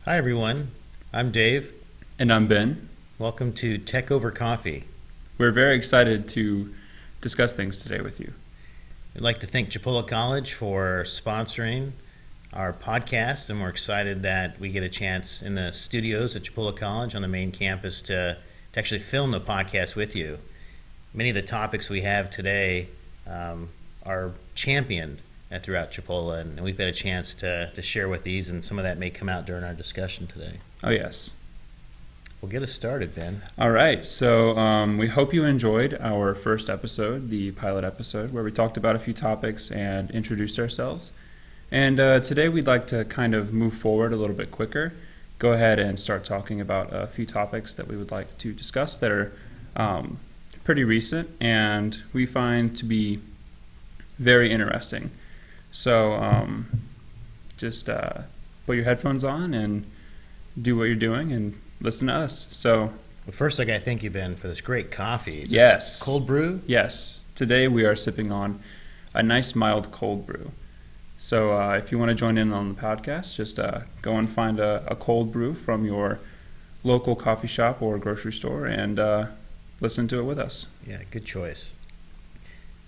Hi, everyone. I'm Dave. And I'm Ben. Welcome to Tech Over Coffee. We're very excited to discuss things today with you. I'd like to thank Chipola College for sponsoring our podcast, and we're excited that we get a chance in the studios at Chipola College on the main campus to actually film the podcast with you. Many of the topics we have today are championed throughout Chipola, and we've had a chance to share with these, and some of that may come out during our discussion today. Oh, yes. Well, get us started, Ben. All right. So we hope you enjoyed our first episode, the pilot episode, where we talked about a few topics and introduced ourselves. And today we'd like to kind of move forward a little bit quicker, go ahead and start talking about a few topics that we would like to discuss that are pretty recent and we find to be very interesting. So just put your headphones on and do what you're doing and listen to us. So, Well, first, I got to thank you, Ben, for this great coffee. Is yes. this cold brew? Yes. Today we are sipping on a nice mild cold brew. So if you want to join in on the podcast, just go and find a cold brew from your local coffee shop or grocery store and listen to it with us. Yeah, good choice.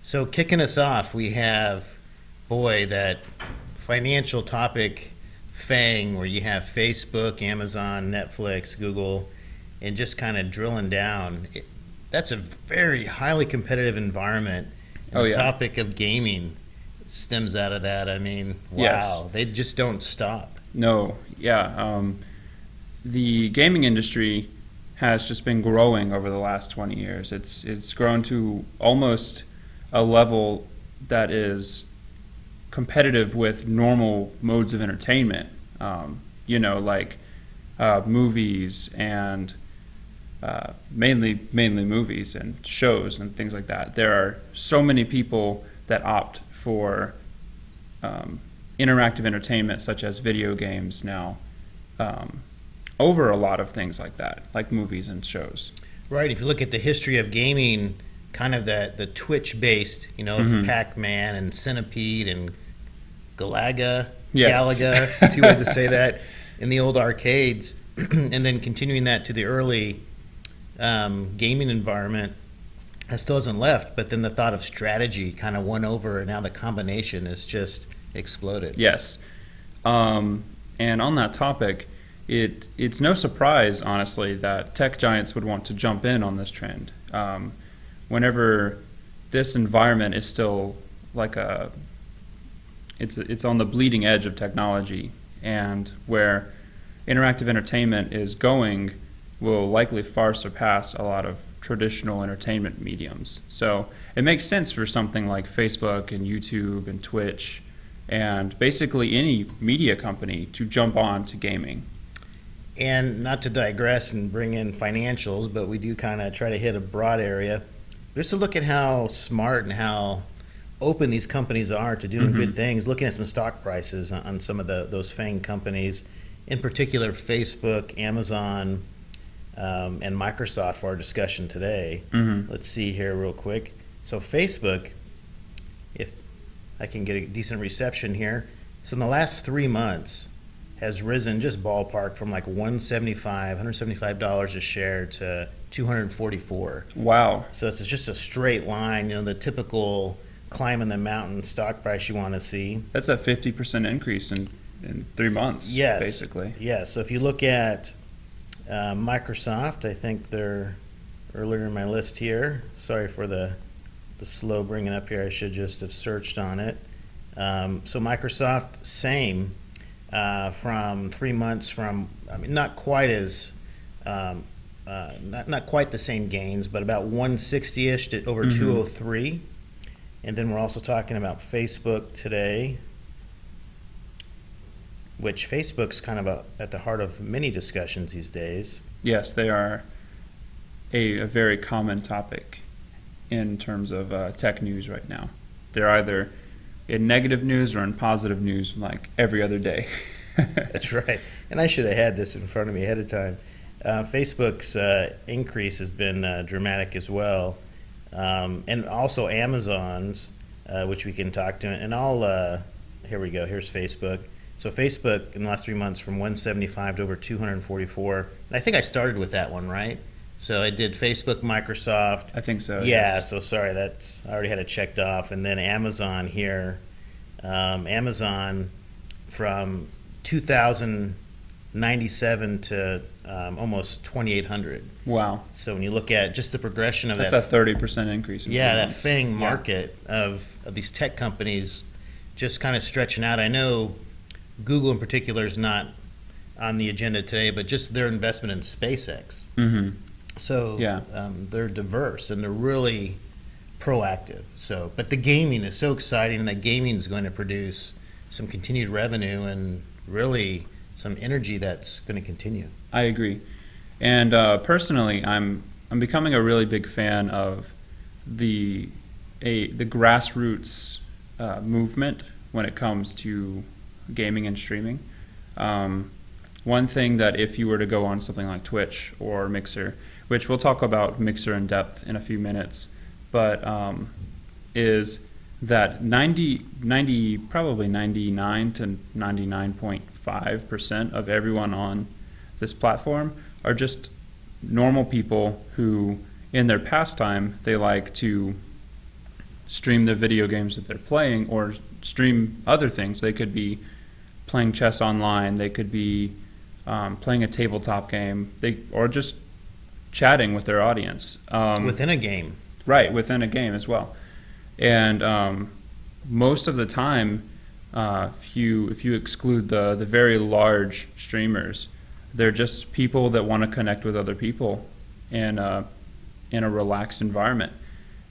So kicking us off, we have, that financial topic FANG, where you have Facebook, Amazon, Netflix, Google, and just kind of drilling down. That's a very highly competitive environment. And the topic of gaming stems out of that. I mean, wow, Yes. They just don't stop. No, yeah. The gaming industry has just been growing over the last 20 years. It's grown to almost a level that is competitive with normal modes of entertainment, like movies and mainly movies and shows and things like that. There are so many people that opt for interactive entertainment such as video games now over a lot of things like that, like movies and shows. Right. If you look at the history of gaming, kind of the Twitch-based, Pac-Man and Centipede and Galaga, two ways to say that, in the old arcades, and then continuing that to the early gaming environment, that still hasn't left, but then the thought of strategy kind of won over, and now the combination has just exploded. Yes. And on that topic, it's no surprise, honestly, that tech giants would want to jump in on this trend. Whenever this environment is still like it's on the bleeding edge of technology, and where interactive entertainment is going will likely far surpass a lot of traditional entertainment mediums. So it makes sense for something like Facebook and YouTube and Twitch and basically any media company to jump on to gaming. And not to digress and bring in financials, but we do kind of try to hit a broad area. Just to look at how smart and how open these companies are to doing good things, looking at some stock prices on some of those FANG companies, in particular Facebook, Amazon, and Microsoft for our discussion today. Let's see here real quick. So Facebook, if I can get a decent reception here, so in the last 3 months has risen just ballpark from like $175 a share to $244. Wow. So it's just a straight line, the typical climbing the mountain stock price you want to see. That's a 50% increase in 3 months, Yes. basically. Yeah, so if you look at Microsoft, I think they're earlier in my list here. Sorry for the slow bringing up here. I should just have searched on it. So Microsoft, same from 3 months not quite as not quite the same gains, but about 160-ish to over 203. And then we're also talking about Facebook today, which Facebook's kind of at the heart of many discussions these days. Yes, they are a very common topic in terms of tech news right now. They're either in negative news or in positive news like every other day. That's right. And I should have had this in front of me ahead of time. Facebook's increase has been dramatic as well. And also Amazon's, which we can talk to. And here we go. Here's Facebook. So Facebook in the last 3 months from 175 to over 244. And I think I started with that one, right? So I did Facebook, Microsoft. I think so. Yeah, yes. so sorry, I already had it checked off. And then Amazon here. Amazon from 2,097 to almost 2,800. Wow. So when you look at just the progression of That's that, a 30% increase. In yeah, 3 that months. FANG Yeah. market of these tech companies just kind of stretching out. I know Google in particular is not on the agenda today, but just their investment in SpaceX. Mm-hmm. So Yeah. they're diverse and they're really proactive. So, but the gaming is so exciting, and that gaming is going to produce some continued revenue and really some energy that's going to continue. I agree. And personally, I'm becoming a really big fan of the grassroots movement when it comes to gaming and streaming. One thing that if you were to go on something like Twitch or Mixer, which we'll talk about Mixer in depth in a few minutes, but is that probably 99 to 99.5% of everyone on this platform are just normal people who, in their pastime, they like to stream the video games that they're playing or stream other things. They could be playing chess online, they could be playing a tabletop game, or just chatting with their audience. Within a game. Right, within a game as well. And most of the time, if you exclude the very large streamers, they're just people that want to connect with other people in a relaxed environment.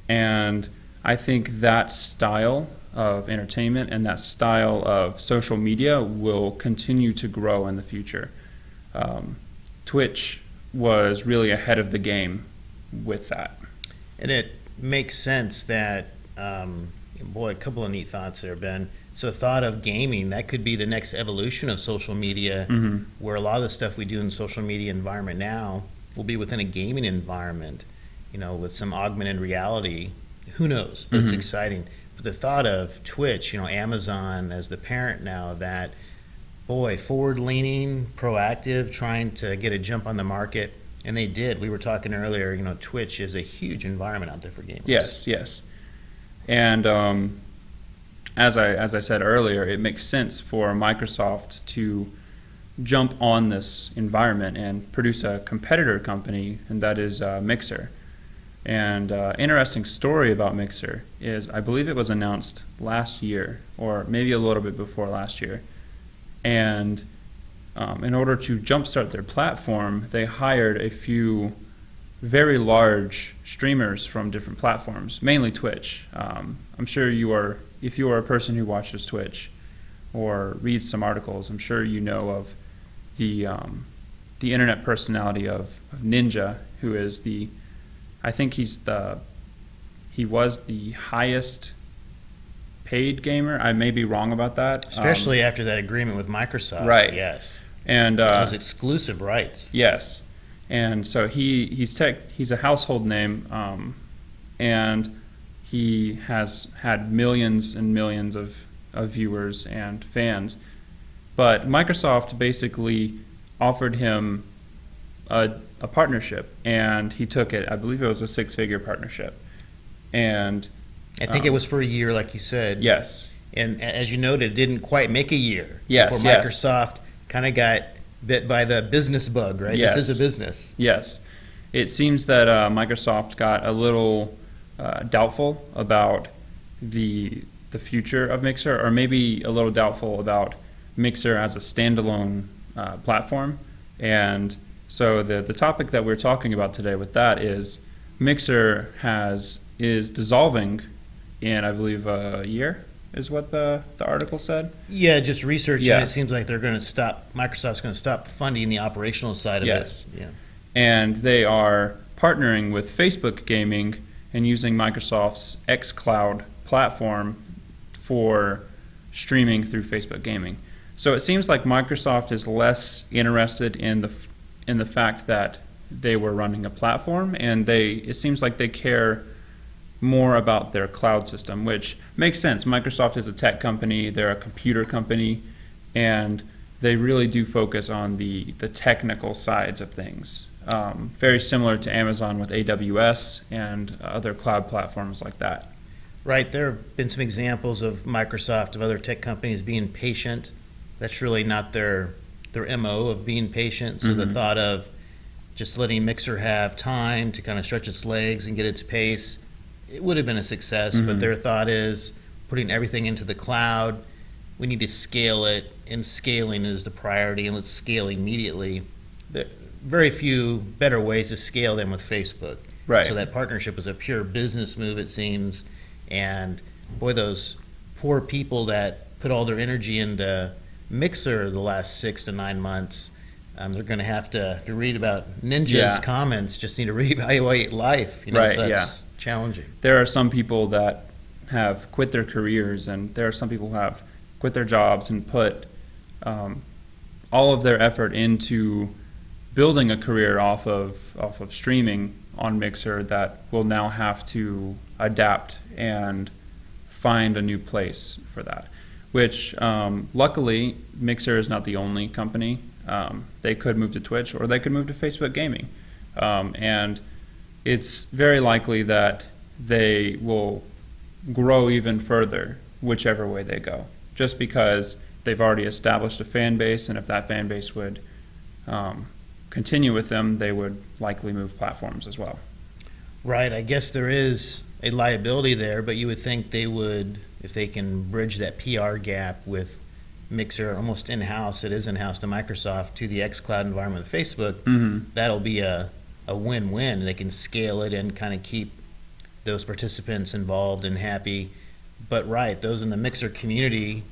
And I think that style of entertainment and that style of social media will continue to grow in the future. Twitch was really ahead of the game with that. And it makes sense that, boy, a couple of neat thoughts there, Ben. So thought of gaming, that could be the next evolution of social media, where a lot of the stuff we do in the social media environment now will be within a gaming environment, with some augmented reality. Who knows? But it's exciting. But the thought of Twitch, Amazon as the parent now, that, boy, forward-leaning, proactive, trying to get a jump on the market. And they did. We were talking earlier, Twitch is a huge environment out there for gamers. Yes. And as I said earlier, it makes sense for Microsoft to jump on this environment and produce a competitor company, and that is Mixer. And interesting story about Mixer is I believe it was announced last year, or maybe a little bit before last year. And in order to jumpstart their platform, they hired a few very large streamers from different platforms, mainly Twitch. I'm sure if you are a person who watches Twitch or reads some articles, I'm sure you know of the internet personality of Ninja, who is I think he was the highest paid gamer. I may be wrong about that. Especially after that agreement with Microsoft. Right. Yes. And those exclusive rights. Yes. And so he's a household name, and he has had millions and millions of viewers and fans. But Microsoft basically offered him a partnership, and he took it. I believe it was a 6-figure partnership. And I think it was for a year, like you said. yes. And as you noted, it didn't quite make a year. Yes, before yes. Microsoft kind of got bit by the business bug, right? Yes. This is a business. Yes. It seems that Microsoft got a little doubtful about the future of Mixer, or maybe a little doubtful about Mixer as a standalone platform. And so the topic that we're talking about today with that is Mixer is dissolving in, I believe, a year, is what the article said. Yeah, just researching, Yeah. it seems like Microsoft's going to stop funding the operational side of Yes. it. Yeah. And they are partnering with Facebook Gaming and using Microsoft's xCloud platform for streaming through Facebook Gaming. So it seems like Microsoft is less interested in the fact that they were running a platform, and it seems like they care more about their cloud system, which makes sense. Microsoft is a tech company, they're a computer company, and they really do focus on the technical sides of things. Very similar to Amazon with AWS and other cloud platforms like that. Right. There have been some examples of Microsoft, of other tech companies being patient. That's really not their MO of being patient. So the thought of just letting Mixer have time to kind of stretch its legs and get its pace, it would have been a success. But their thought is putting everything into the cloud. We need to scale it, and scaling is the priority, and let's scale immediately. There are very few better ways to scale than with Facebook. Right. So that partnership was a pure business move, it seems. And boy, those poor people that put all their energy into Mixer the last 6 to 9 months, they're going to have to read about Ninja's comments, just need to reevaluate life. Right, so that's challenging. There are some people that have quit their careers, and there are some people who have quit their jobs and put all of their effort into building a career off of streaming on Mixer that will now have to adapt and find a new place for that. Which luckily Mixer is not the only company. They could move to Twitch, or they could move to Facebook Gaming, and it's very likely that they will grow even further whichever way they go, just because they've already established a fan base, and if that fan base would continue with them, they would likely move platforms as well. Right. I guess there is a liability there, but you would think they would, if they can bridge that PR gap with Mixer almost in-house, it is in-house to Microsoft, to the xCloud environment with Facebook, that'll be a win-win. They can scale it and kind of keep those participants involved and happy. But right, those in the Mixer community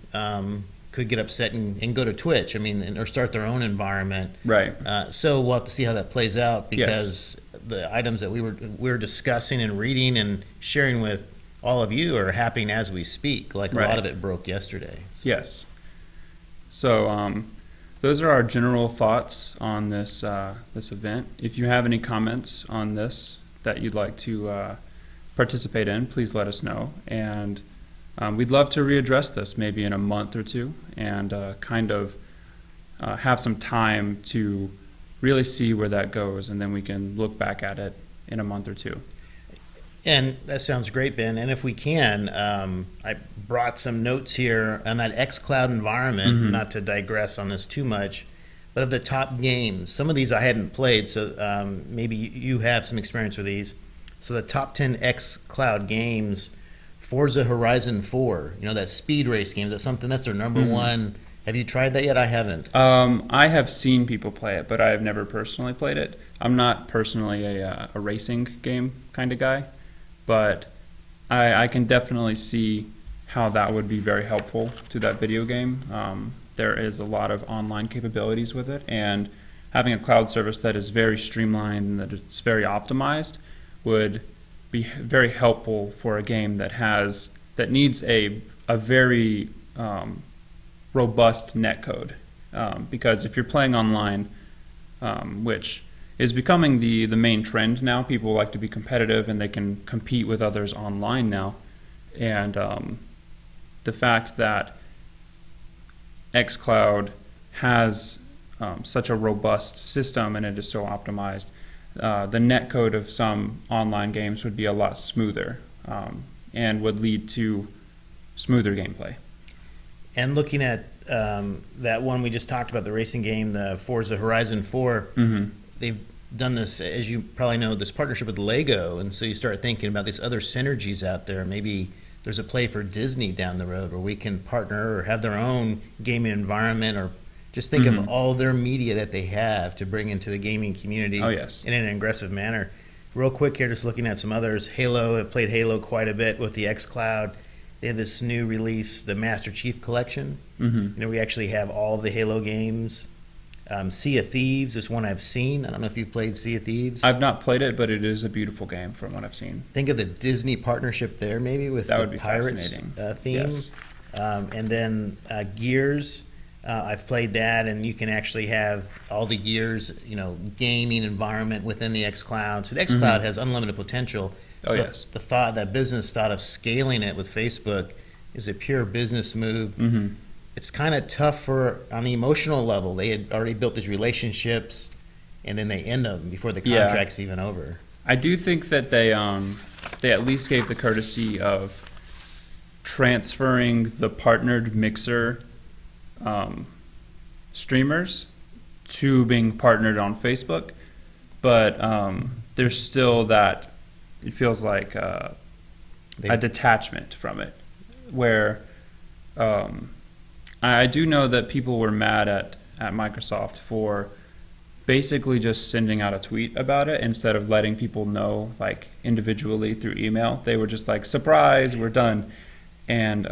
could get upset and go to Twitch, or start their own environment. Right. So we'll have to see how that plays out, because the items that we were discussing and reading and sharing with all of you are happening as we speak. Like a lot of it broke yesterday. Yes. So those are our general thoughts on this this event. If you have any comments on this that you'd like to participate in, please let us know. And we'd love to readdress this maybe in a month or two, and have some time to really see where that goes, and then we can look back at it in a month or two. And that sounds great, Ben. And if we can, I brought some notes here on that xCloud environment, not to digress on this too much, but of the top games. Some of these I hadn't played, so maybe you have some experience with these. So the top 10 xCloud games, Forza Horizon 4, that speed race game, is that something that's their number one? Have you tried that yet? I haven't. I have seen people play it, but I have never personally played it. I'm not personally a racing game kind of guy, but I can definitely see how that would be very helpful to that video game. There is a lot of online capabilities with it, and having a cloud service that is very streamlined and that it's very optimized would be very helpful for a game that needs a very robust netcode, because if you're playing online, which is becoming the main trend now, people like to be competitive and they can compete with others online now, and the fact that xCloud has such a robust system and it is so optimized, the netcode of some online games would be a lot smoother, and would lead to smoother gameplay. And looking at that one we just talked about, the racing game, the Forza Horizon 4, they've done this, as you probably know, this partnership with Lego, and so you start thinking about these other synergies out there. Maybe there's a play for Disney down the road where we can partner or have their own gaming environment, or just think of all their media that they have to bring into the gaming community in an aggressive manner. Real quick here, just looking at some others. Halo, I've played Halo quite a bit with the xCloud. They have this new release, the Master Chief Collection. We actually have all of the Halo games. Sea of Thieves is one I've seen. I don't know if you've played Sea of Thieves. I've not played it, but it is a beautiful game from what I've seen. Think of the Disney partnership there, maybe, with that the would be Pirates theme. Yes. And then Gears. I've played that, and you can actually have all the Gears, gaming environment within the xCloud. So the xCloud has unlimited potential. Oh, so yes. That business thought of scaling it with Facebook is a pure business move. it's kind of tough for on the emotional level. They had already built these relationships, and then they end them before the Yeah. contract's even over. I do think that they at least gave the courtesy of transferring the partnered Mixer streamers to being partnered on Facebook, but there's still that, it feels like a detachment from it, where I do know that people were mad at Microsoft for basically just sending out a tweet about it instead of letting people know like individually through email. They were just like, surprise, we're done. And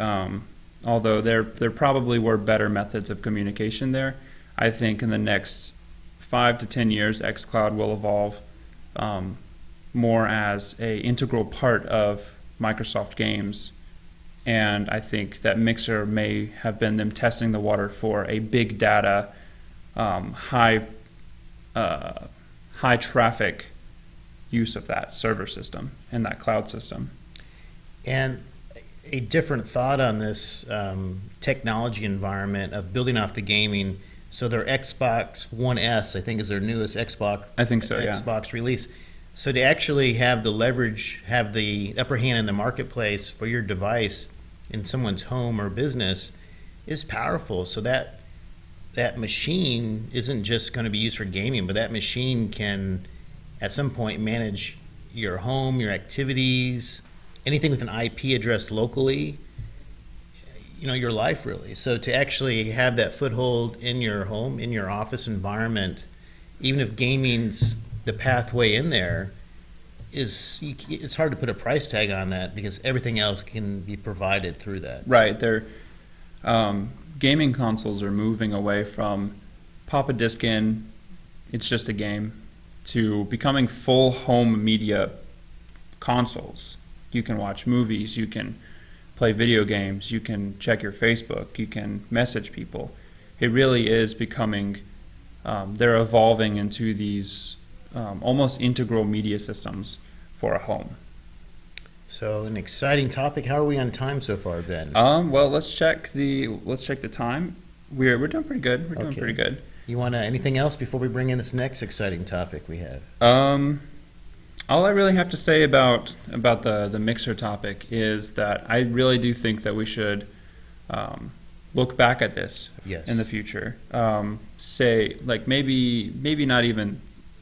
although there probably were better methods of communication there, I think in the next 5 to 10 years, xCloud will evolve more as a integral part of Microsoft games. And I think that Mixer may have been them testing the water for a big data, high traffic use of that server system and that cloud system. And a different thought on this technology environment of building off the gaming. So their Xbox One S, I think, is their newest Xbox. I think so, yeah. Xbox release. So to actually have the leverage, have the upper hand in the marketplace for your device in someone's home or business is powerful. So that machine isn't just going to be used for gaming, but that machine can at some point manage your home, your activities, anything with an IP address locally, your life really. So to actually have that foothold in your home, in your office environment, even if gaming's the pathway in there, it's hard to put a price tag on that because everything else can be provided through that. Right. Gaming consoles are moving away from pop a disc in, it's just a game, to becoming full home media consoles. You can watch movies, you can play video games, you can check your Facebook, you can message people. It really is becoming, they're evolving into these almost integral media systems for a home. So an exciting topic. How are we on time so far, Ben? Well, let's check the time. We're doing pretty good. We're doing Okay. pretty good. You want anything else before we bring in this next exciting topic we have? All I really have to say about the Mixer topic is that I really do think that we should look back at this Yes. in the future. Say like maybe not even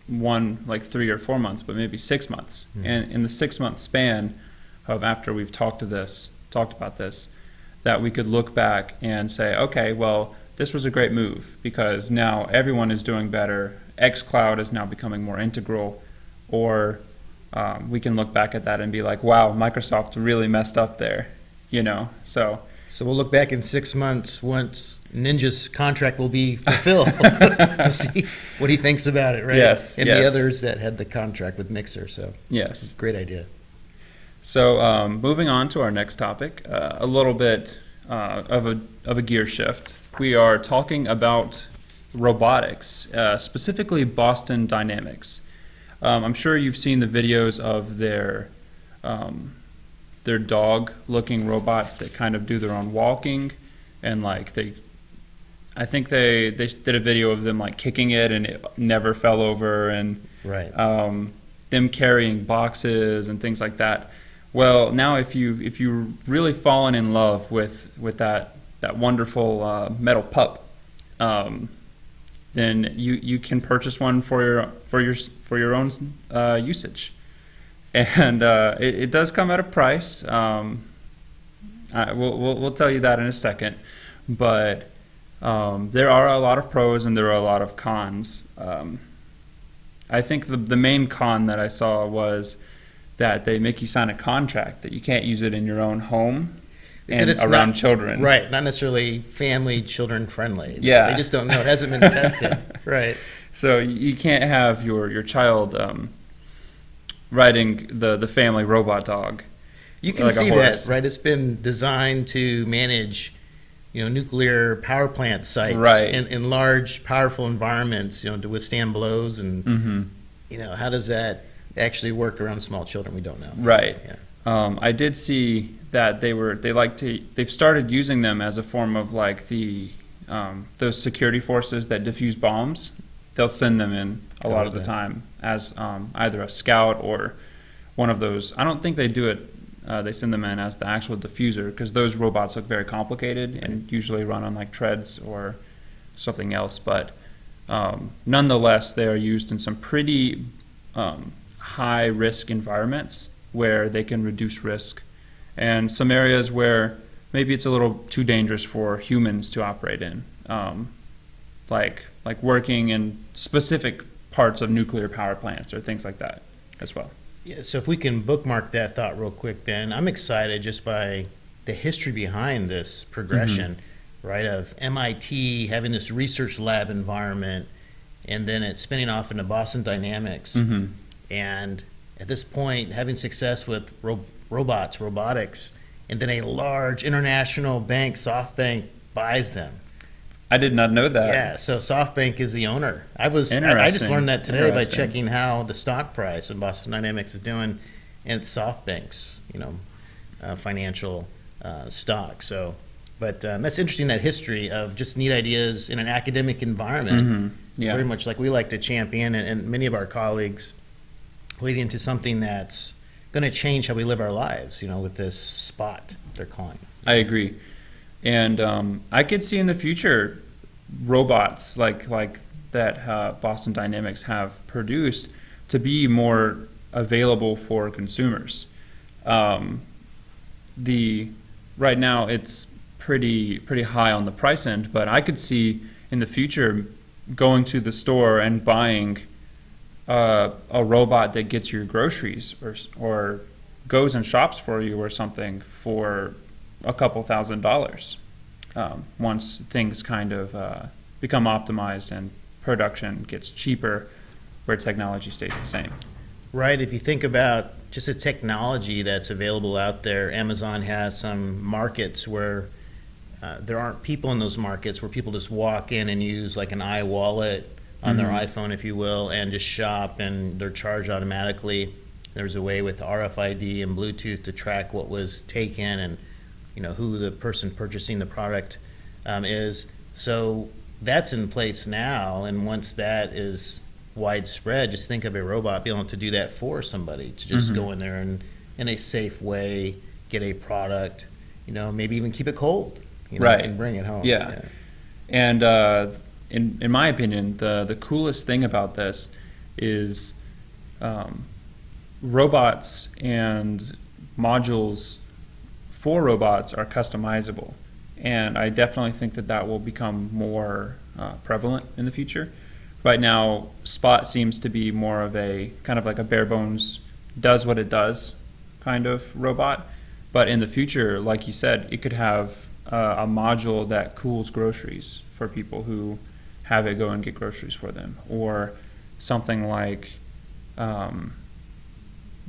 3 or 4 months, but maybe 6 months. Mm-hmm. And in the 6-month span of after we've talked about this, that we could look back and say, okay, well, this was a great move because now everyone is doing better. xCloud is now becoming more integral, or we can look back at that and be like, wow, Microsoft really messed up there, So we'll look back in 6 months once Ninja's contract will be fulfilled. We'll see what he thinks about it, right? Yes, And yes. the others that had the contract with Mixer. So yes. great idea. So moving on to our next topic, a little bit of a gear shift. We are talking about robotics, specifically Boston Dynamics. I'm sure you've seen the videos of their dog-looking robots that kind of do their own walking, and I think they did a video of them like kicking it and it never fell over, and Right. Them carrying boxes and things like that. Well, now if you've really fallen in love with that wonderful metal pup, then you can purchase one for your own usage, and it does come at a price. We'll tell you that in a second, but there are a lot of pros and there are a lot of cons. I think the main con that I saw was that they make you sign a contract that you can't use it in your own home and it's around not, children. Right, not necessarily family, children friendly. Yeah. They just don't know. It hasn't been tested. Right. So you can't have your child riding the family robot dog. You can like a see horse. that, right? It's been designed to manage, nuclear power plant sites Right. in large, powerful environments, to withstand blows. And, how does that actually work around small children? We don't know. Right. Yeah. I did see that they've started using them as a form of like those security forces that defuse bombs. They'll send them in a lot of the time as either a scout or one of those. I don't think they do it. They send them in as the actual diffuser, because those robots look very complicated and usually run on like treads or something else. But nonetheless, they are used in some pretty high risk environments where they can reduce risk, and some areas where maybe it's a little too dangerous for humans to operate in, like working in specific parts of nuclear power plants or things like that as well. Yeah, so if we can bookmark that thought real quick, Ben, I'm excited just by the history behind this progression, right, of MIT having this research lab environment, and then it spinning off into Boston Dynamics. And at this point, having success with robotics, and then a large international bank, SoftBank, buys them. I did not know that. Yeah, so SoftBank is the owner. I just learned that today by checking how the stock price of Boston Dynamics is doing, and it's SoftBank's, financial stock. So, but that's interesting, that history of just neat ideas in an academic environment, very much like we like to champion, and many of our colleagues leading into something that's going to change how we live our lives, with this spot they're calling. I agree. And I could see in the future robots like that Boston Dynamics have produced to be more available for consumers. Right now it's pretty high on the price end, but I could see in the future going to the store and buying a robot that gets your groceries or goes and shops for you or something for a couple $1,000s once things kind of become optimized and production gets cheaper, where technology stays the same. Right. If you think about just the technology that's available out there, Amazon has some markets where there aren't people in those markets, where people just walk in and use like an iWallet on their iPhone, if you will, and just shop, and they're charged automatically. There's a way with RFID and Bluetooth to track what was taken and who the person purchasing the product is. So that's in place now, and once that is widespread, just think of a robot being able to do that for somebody, to just go in there and in a safe way get a product, maybe even keep it cold, right, and bring it home. Yeah. And in my opinion, the coolest thing about this is robots and modules for robots are customizable, and I definitely think that will become more prevalent in the future. Right now, Spot seems to be more of a kind of like a bare bones, does what it does kind of robot, but in the future, like you said, it could have a module that cools groceries for people who have it go and get groceries for them, or something like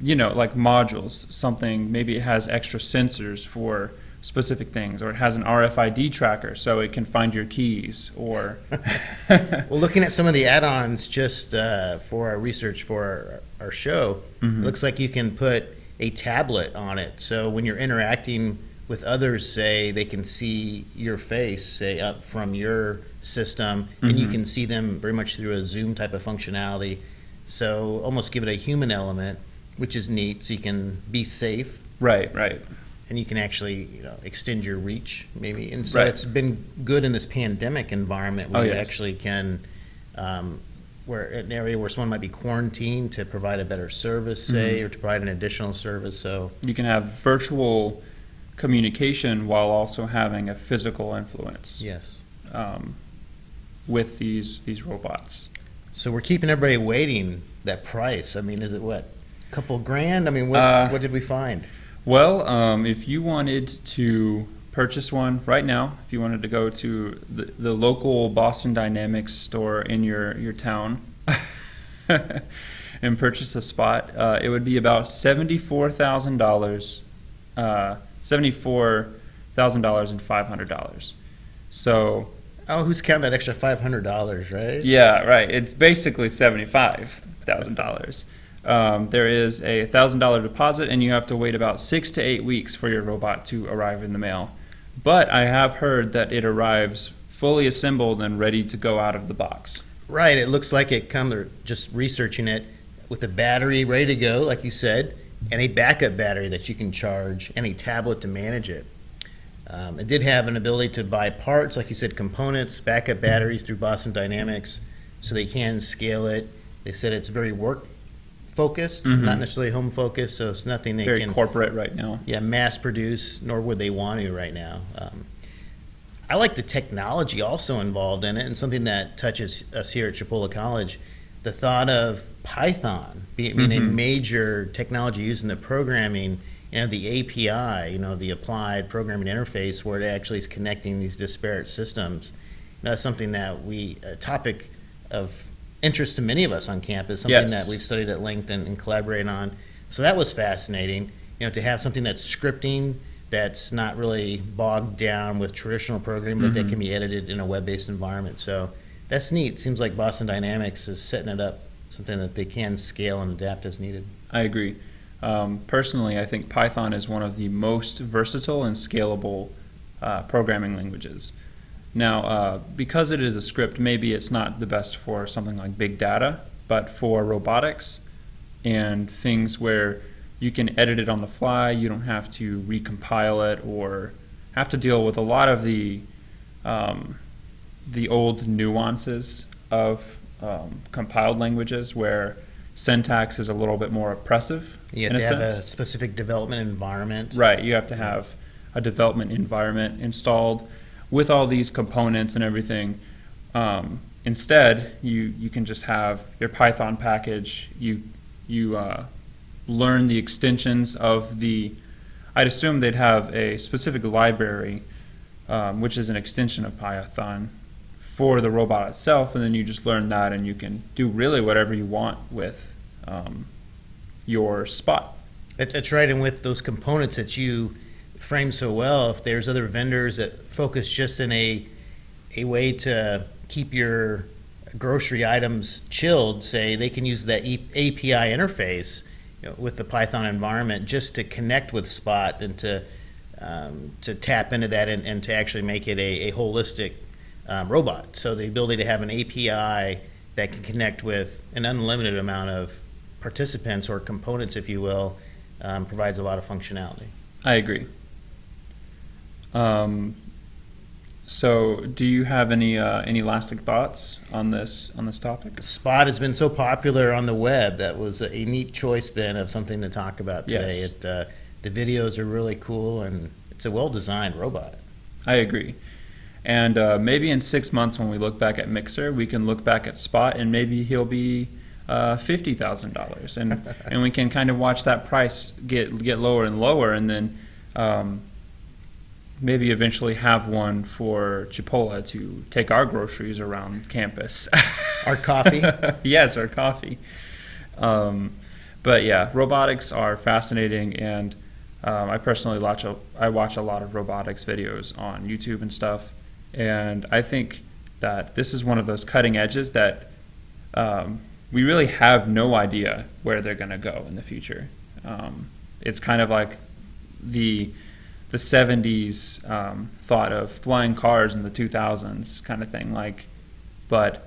like modules, something, maybe it has extra sensors for specific things, or it has an RFID tracker so it can find your keys, or well, looking at some of the add-ons just for our research for our show, it looks like you can put a tablet on it, so when you're interacting with others, say, they can see your face, say, up from your system, and you can see them very much through a Zoom type of functionality, so almost give it a human element, which is neat, so you can be safe. Right. And you can actually extend your reach, maybe. And so it's been good in this pandemic environment where you actually can, where an area where someone might be quarantined, to provide a better service, say, or to provide an additional service. So you can have virtual communication while also having a physical influence. Yes. With these robots. So we're keeping everybody waiting. That price, I mean, is it what? Couple grand? I mean, what did we find? Well, if you wanted to purchase one right now, if you wanted to go to the local Boston Dynamics store in your town and purchase a Spot, it would be about $74,000, $74,500. So. Oh, who's counting that extra $500, right? Yeah, right. It's basically $75,000. there is a $1,000 deposit, and you have to wait about 6 to 8 weeks for your robot to arrive in the mail. But I have heard that it arrives fully assembled and ready to go out of the box. Right, it looks like it comes, or just researching it, with a battery ready to go, like you said, and a backup battery that you can charge, and a tablet to manage it. It did have an ability to buy parts, like you said, components, backup batteries through Boston Dynamics, so they can scale it. They said it's very work focused, not necessarily home focused, so it's nothing they Very can corporate right now. mass produce, nor would they want to right now. I like the technology also involved in it, and something that touches us here at Chipola College, the thought of Python being a major technology used in the programming, and the API, the applied programming interface, where it actually is connecting these disparate systems. That's something that a topic of interest to many of us on campus, something that we've studied at length and collaborate on. So that was fascinating, to have something that's scripting, that's not really bogged down with traditional programming, but that can be edited in a web-based environment. So that's neat. Seems like Boston Dynamics is setting it up, something that they can scale and adapt as needed. I agree. Personally, I think Python is one of the most versatile and scalable programming languages. Now, because it is a script, maybe it's not the best for something like big data, but for robotics and things where you can edit it on the fly, you don't have to recompile it or have to deal with a lot of the old nuances of compiled languages where syntax is a little bit more oppressive. You have to have a specific development environment. Right, you have to have a development environment installed with all these components and everything. Instead, you can just have your Python package. You learn the extensions of I'd assume they'd have a specific library, which is an extension of Python for the robot itself, and then you just learn that, and you can do really whatever you want with your spot. That's right, and with those components that you frame so well, if there's other vendors that focus just in a way to keep your grocery items chilled, say they can use that API interface with the Python environment just to connect with Spot and to tap into that and to actually make it a holistic robot. So the ability to have an API that can connect with an unlimited amount of participants or components, if you will, provides a lot of functionality. I agree. So, do you have any lasting thoughts on this topic? Spot has been so popular on the web. That was a neat choice, Ben, of something to talk about today. Yes. The videos are really cool, and it's a well-designed robot. I agree. And maybe in 6 months, when we look back at Mixer, we can look back at Spot, and maybe he'll be $50,000, and we can kind of watch that price get lower and lower, and then maybe eventually have one for Chipola to take our groceries around campus. Our coffee? Yes, our coffee. But yeah, robotics are fascinating, and I personally watch a lot of robotics videos on YouTube and stuff, and I think that this is one of those cutting edges that we really have no idea where they're going to go in the future. It's kind of like the 70s thought of flying cars in the 2000s kind of thing, but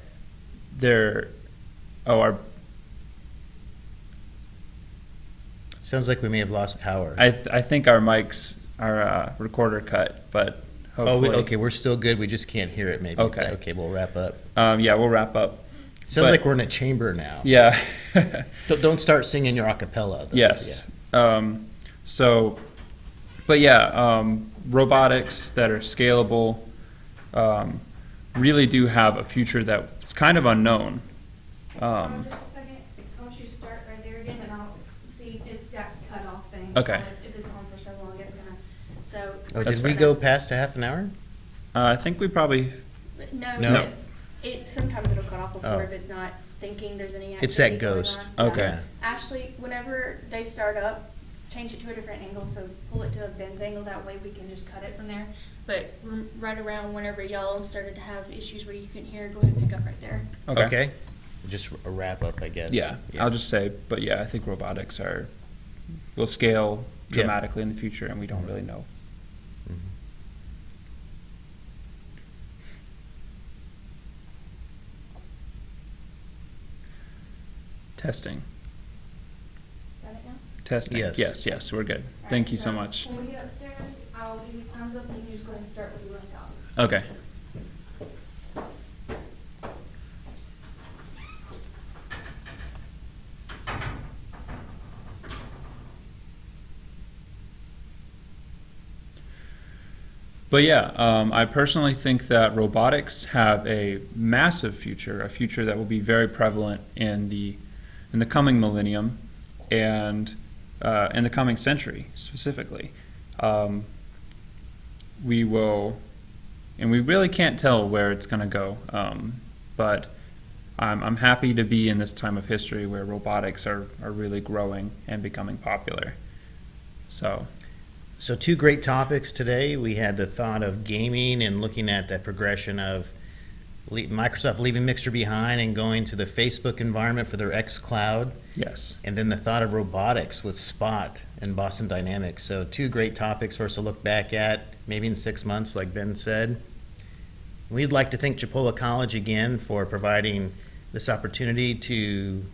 Sounds like we may have lost power. I think our recorder cut, but hopefully. Okay, we're still good. We just can't hear it maybe. Okay, we'll wrap up. Yeah, we'll wrap up. Sounds like we're in a chamber now. Yeah. Don't start singing your a cappella, though. Yes. Yeah. But yeah, robotics that are scalable really do have a future that's kind of unknown. Just a second. I want you to start right there again, and I'll see it's that cutoff thing. Okay. If it's on for so long, it's gonna. So. Oh, did we go past a half an hour? I think we probably. No. It sometimes it'll cut off before if it's not thinking there's any activity. It's that ghost. Going on. Okay. Yeah. Ashley, whenever they start up, change it to a different angle. So pull it to a bend angle. That way we can just cut it from there. But right around whenever y'all started to have issues where you couldn't hear, go ahead and pick up right there. Okay. Just a wrap up, I guess. Yeah, I'll just say, but yeah, I think robotics will scale dramatically in the future, and we don't really know. Mhm. Testing. Got it now? Testing. Yes. Yes, we're good. All Thank right, you so much. When we get upstairs, I'll give you thumbs up and you can just go ahead and start what you left off. Okay. But yeah, I personally think that robotics have a massive future, a future that will be very prevalent in the coming millennium, and in the coming century specifically. We will, and we really can't tell where it's going to go. But I'm happy to be in this time of history where robotics are really growing and becoming popular. So two great topics today. We had the thought of gaming and looking at that progression of Microsoft leaving Mixer behind and going to the Facebook environment for their X Cloud. Yes. And then the thought of robotics with Spot and Boston Dynamics. So two great topics for us to look back at, maybe in 6 months, like Ben said. We'd like to thank Chipola College again for providing this opportunity to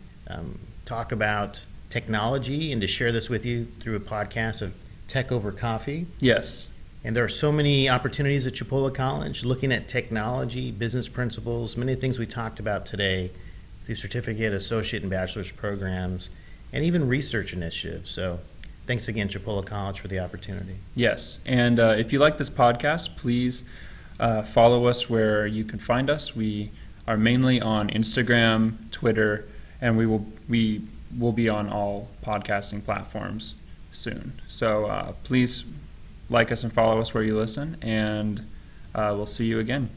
talk about technology and to share this with you through a podcast of Tech Over Coffee. Yes. And there are so many opportunities at Chipola College looking at technology, business principles, many things we talked about today through certificate, associate, and bachelor's programs, and even research initiatives. So thanks again, Chipola College, for the opportunity. Yes. And if you like this podcast, please follow us where you can find us. We are mainly on Instagram, Twitter, and we will be on all podcasting platforms soon. So please like us and follow us where you listen, and we'll see you again.